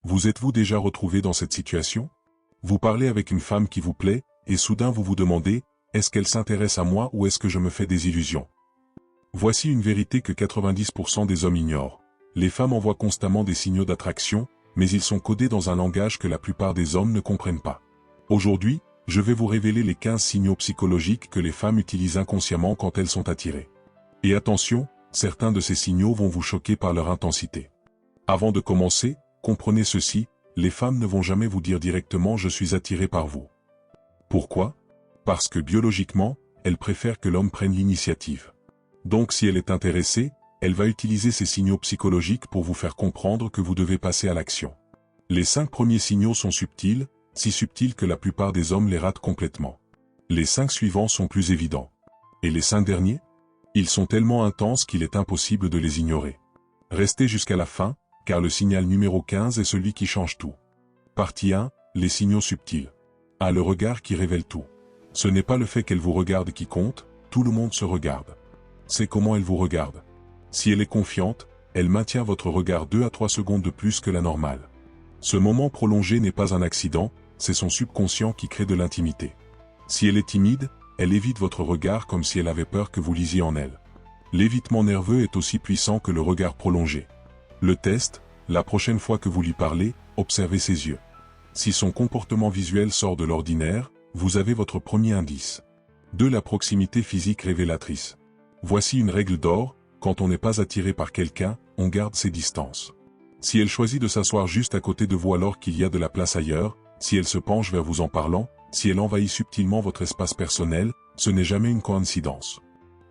Vous êtes-vous déjà retrouvé dans cette situation? Vous parlez avec une femme qui vous plaît, et soudain vous vous demandez, est-ce qu'elle s'intéresse à moi ou est-ce que je me fais des illusions? Voici une vérité que 90% des hommes ignorent. Les femmes envoient constamment des signaux d'attraction, mais ils sont codés dans un langage que la plupart des hommes ne comprennent pas. Aujourd'hui, je vais vous révéler les 15 signaux psychologiques que les femmes utilisent inconsciemment quand elles sont attirées. Et attention, certains de ces signaux vont vous choquer par leur intensité. Avant de commencer, comprenez ceci, les femmes ne vont jamais vous dire directement « je suis attiré par vous ». Pourquoi? Parce que biologiquement, elles préfèrent que l'homme prenne l'initiative. Donc si elle est intéressée, elle va utiliser ces signaux psychologiques pour vous faire comprendre que vous devez passer à l'action. Les 5 premiers signaux sont subtils, si subtils que la plupart des hommes les ratent complètement. Les 5 suivants sont plus évidents. Et les 5 derniers? Ils sont tellement intenses qu'il est impossible de les ignorer. Restez jusqu'à la fin, car le signal numéro 15 est celui qui change tout. Partie 1, les signaux subtils. Ah, le regard qui révèle tout. Ce n'est pas le fait qu'elle vous regarde qui compte, tout le monde se regarde. C'est comment elle vous regarde. Si elle est confiante, elle maintient votre regard 2 à 3 secondes de plus que la normale. Ce moment prolongé n'est pas un accident, c'est son subconscient qui crée de l'intimité. Si elle est timide, elle évite votre regard comme si elle avait peur que vous lisiez en elle. L'évitement nerveux est aussi puissant que le regard prolongé. Le test, la prochaine fois que vous lui parlez, observez ses yeux. Si son comportement visuel sort de l'ordinaire, vous avez votre premier indice. 2. La proximité physique révélatrice. Voici une règle d'or, quand on n'est pas attiré par quelqu'un, on garde ses distances. Si elle choisit de s'asseoir juste à côté de vous alors qu'il y a de la place ailleurs, si elle se penche vers vous en parlant, si elle envahit subtilement votre espace personnel, ce n'est jamais une coïncidence.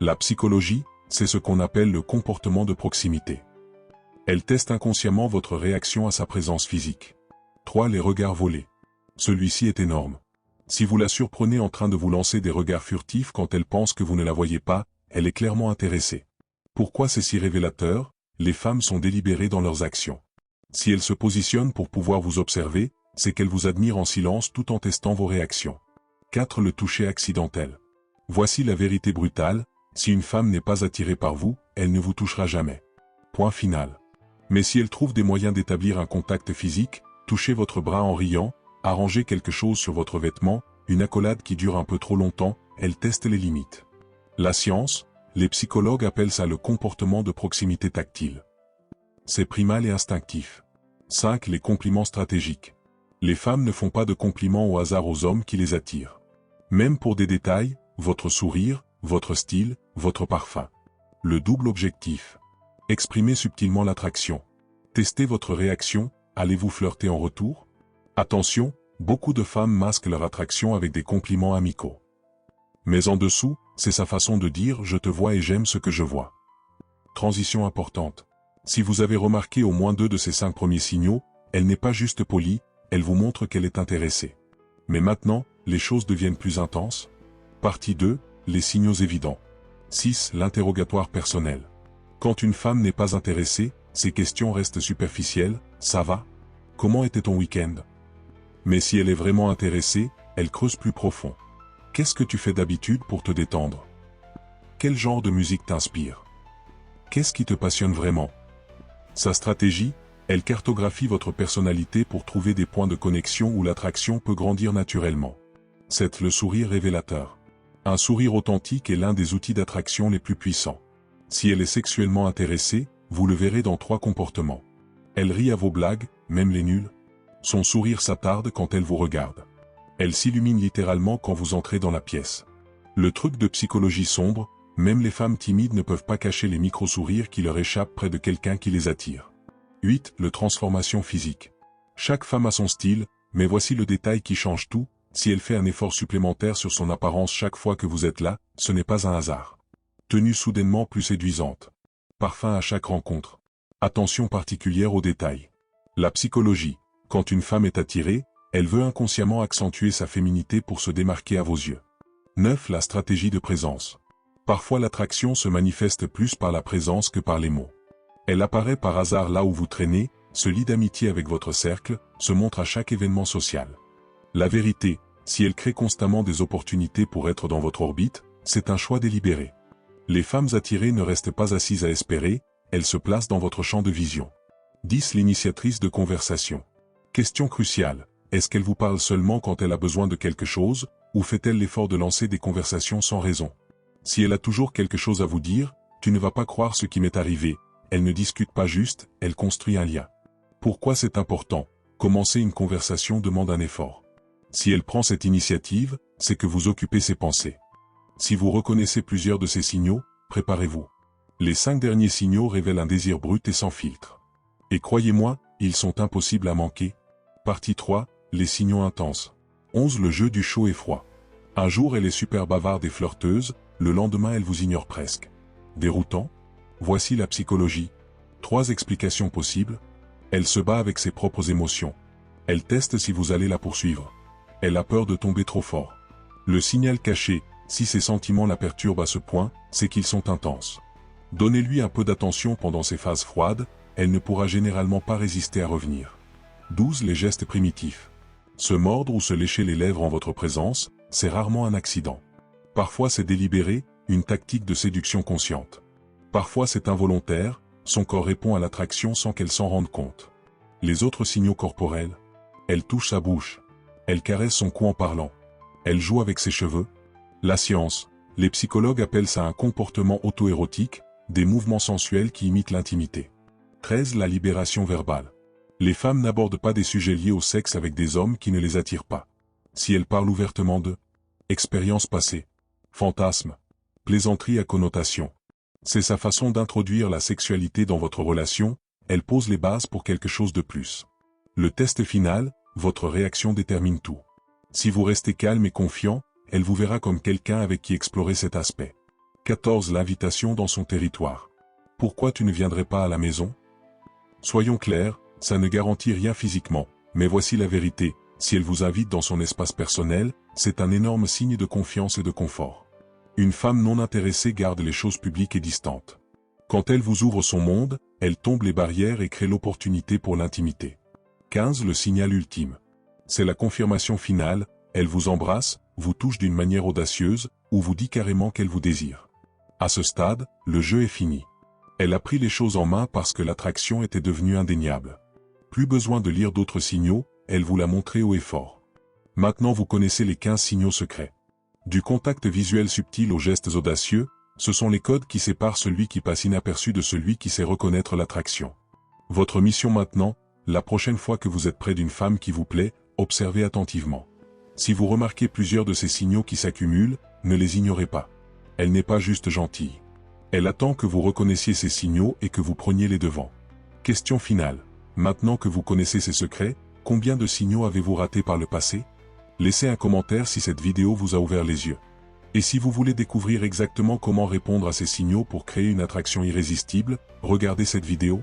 La psychologie, c'est ce qu'on appelle le comportement de proximité. Elle teste inconsciemment votre réaction à sa présence physique. 3. Les regards volés. Celui-ci est énorme. Si vous la surprenez en train de vous lancer des regards furtifs quand elle pense que vous ne la voyez pas, elle est clairement intéressée. Pourquoi c'est si révélateur? Les femmes sont délibérées dans leurs actions. Si elles se positionnent pour pouvoir vous observer, c'est qu'elles vous admirent en silence tout en testant vos réactions. 4. Le toucher accidentel. Voici la vérité brutale, si une femme n'est pas attirée par vous, elle ne vous touchera jamais. Point final. Mais si elle trouve des moyens d'établir un contact physique, toucher votre bras en riant, arranger quelque chose sur votre vêtement, une accolade qui dure un peu trop longtemps, elle teste les limites. La science, les psychologues appellent ça le comportement de proximité tactile. C'est primal et instinctif. 5. Les compliments stratégiques. Les femmes ne font pas de compliments au hasard aux hommes qui les attirent. Même pour des détails, votre sourire, votre style, votre parfum. Le double objectif. Exprimez subtilement l'attraction. Testez votre réaction, allez-vous flirter en retour? Attention, beaucoup de femmes masquent leur attraction avec des compliments amicaux. Mais en dessous, c'est sa façon de dire « je te vois et j'aime ce que je vois ». Transition importante. Si vous avez remarqué au moins 2 de ces 5 premiers signaux, elle n'est pas juste polie, elle vous montre qu'elle est intéressée. Mais maintenant, les choses deviennent plus intenses. Partie 2, les signaux évidents. 6. L'interrogatoire personnel. Quand une femme n'est pas intéressée, ses questions restent superficielles, « ça va? Comment était ton week-end » Mais si elle est vraiment intéressée, elle creuse plus profond. Qu'est-ce que tu fais d'habitude pour te détendre? Quel genre de musique t'inspire? Qu'est-ce qui te passionne vraiment? Sa stratégie, elle cartographie votre personnalité pour trouver des points de connexion où l'attraction peut grandir naturellement. 7. Le sourire révélateur. Un sourire authentique est l'un des outils d'attraction les plus puissants. Si elle est sexuellement intéressée, vous le verrez dans 3 comportements. Elle rit à vos blagues, même les nulles. Son sourire s'attarde quand elle vous regarde. Elle s'illumine littéralement quand vous entrez dans la pièce. Le truc de psychologie sombre, même les femmes timides ne peuvent pas cacher les micro-sourires qui leur échappent près de quelqu'un qui les attire. 8. Le transformation physique. Chaque femme a son style, mais voici le détail qui change tout, si elle fait un effort supplémentaire sur son apparence chaque fois que vous êtes là, ce n'est pas un hasard. Tenue soudainement plus séduisante. Parfum à chaque rencontre. Attention particulière aux détails. La psychologie. Quand une femme est attirée, elle veut inconsciemment accentuer sa féminité pour se démarquer à vos yeux. 9. La stratégie de présence. Parfois l'attraction se manifeste plus par la présence que par les mots. Elle apparaît par hasard là où vous traînez, se lie d'amitié avec votre cercle, se montre à chaque événement social. La vérité, si elle crée constamment des opportunités pour être dans votre orbite, c'est un choix délibéré. Les femmes attirées ne restent pas assises à espérer, elles se placent dans votre champ de vision. 10. L'initiatrice de conversation. Question cruciale. Est-ce qu'elle vous parle seulement quand elle a besoin de quelque chose, ou fait-elle l'effort de lancer des conversations sans raison? Si elle a toujours quelque chose à vous dire, tu ne vas pas croire ce qui m'est arrivé. Elle ne discute pas juste, elle construit un lien. Pourquoi c'est important? Commencer une conversation demande un effort. Si elle prend cette initiative, c'est que vous occupez ses pensées. Si vous reconnaissez plusieurs de ces signaux, préparez-vous. Les 5 derniers signaux révèlent un désir brut et sans filtre. Et croyez-moi, ils sont impossibles à manquer. Partie 3, les signaux intenses. 11. Le jeu du chaud et froid. Un jour elle est super bavarde et flirteuse, le lendemain elle vous ignore presque. Déroutant? Voici la psychologie. 3 explications possibles. Elle se bat avec ses propres émotions. Elle teste si vous allez la poursuivre. Elle a peur de tomber trop fort. Le signal caché, si ses sentiments la perturbent à ce point, c'est qu'ils sont intenses. Donnez-lui un peu d'attention pendant ces phases froides, elle ne pourra généralement pas résister à revenir. 12. Les gestes primitifs. Se mordre ou se lécher les lèvres en votre présence, c'est rarement un accident. Parfois c'est délibéré, une tactique de séduction consciente. Parfois c'est involontaire, son corps répond à l'attraction sans qu'elle s'en rende compte. Les autres signaux corporels. Elle touche sa bouche. Elle caresse son cou en parlant. Elle joue avec ses cheveux. La science, les psychologues appellent ça un comportement auto-érotique, des mouvements sensuels qui imitent l'intimité. 13. La libération verbale. Les femmes n'abordent pas des sujets liés au sexe avec des hommes qui ne les attirent pas. Si elles parlent ouvertement de expériences passées, fantasmes, plaisanteries à connotation, c'est sa façon d'introduire la sexualité dans votre relation, elle pose les bases pour quelque chose de plus. Le test final, votre réaction détermine tout. Si vous restez calme et confiant, elle vous verra comme quelqu'un avec qui explorer cet aspect. 14. L'invitation dans son territoire. Pourquoi tu ne viendrais pas à la maison? Soyons clairs, ça ne garantit rien physiquement, mais voici la vérité, si elle vous invite dans son espace personnel, c'est un énorme signe de confiance et de confort. Une femme non intéressée garde les choses publiques et distantes. Quand elle vous ouvre son monde, elle tombe les barrières et crée l'opportunité pour l'intimité. 15. Le signal ultime. C'est la confirmation finale, elle vous embrasse, vous touche d'une manière audacieuse, ou vous dit carrément qu'elle vous désire. À ce stade, le jeu est fini. Elle a pris les choses en main parce que l'attraction était devenue indéniable. Plus besoin de lire d'autres signaux, elle vous l'a montré haut et fort. Maintenant vous connaissez les 15 signaux secrets. Du contact visuel subtil aux gestes audacieux, ce sont les codes qui séparent celui qui passe inaperçu de celui qui sait reconnaître l'attraction. Votre mission maintenant, la prochaine fois que vous êtes près d'une femme qui vous plaît, observez attentivement. Si vous remarquez plusieurs de ces signaux qui s'accumulent, ne les ignorez pas. Elle n'est pas juste gentille. Elle attend que vous reconnaissiez ces signaux et que vous preniez les devants. Question finale. Maintenant que vous connaissez ces secrets, combien de signaux avez-vous ratés par le passé? Laissez un commentaire si cette vidéo vous a ouvert les yeux. Et si vous voulez découvrir exactement comment répondre à ces signaux pour créer une attraction irrésistible, regardez cette vidéo.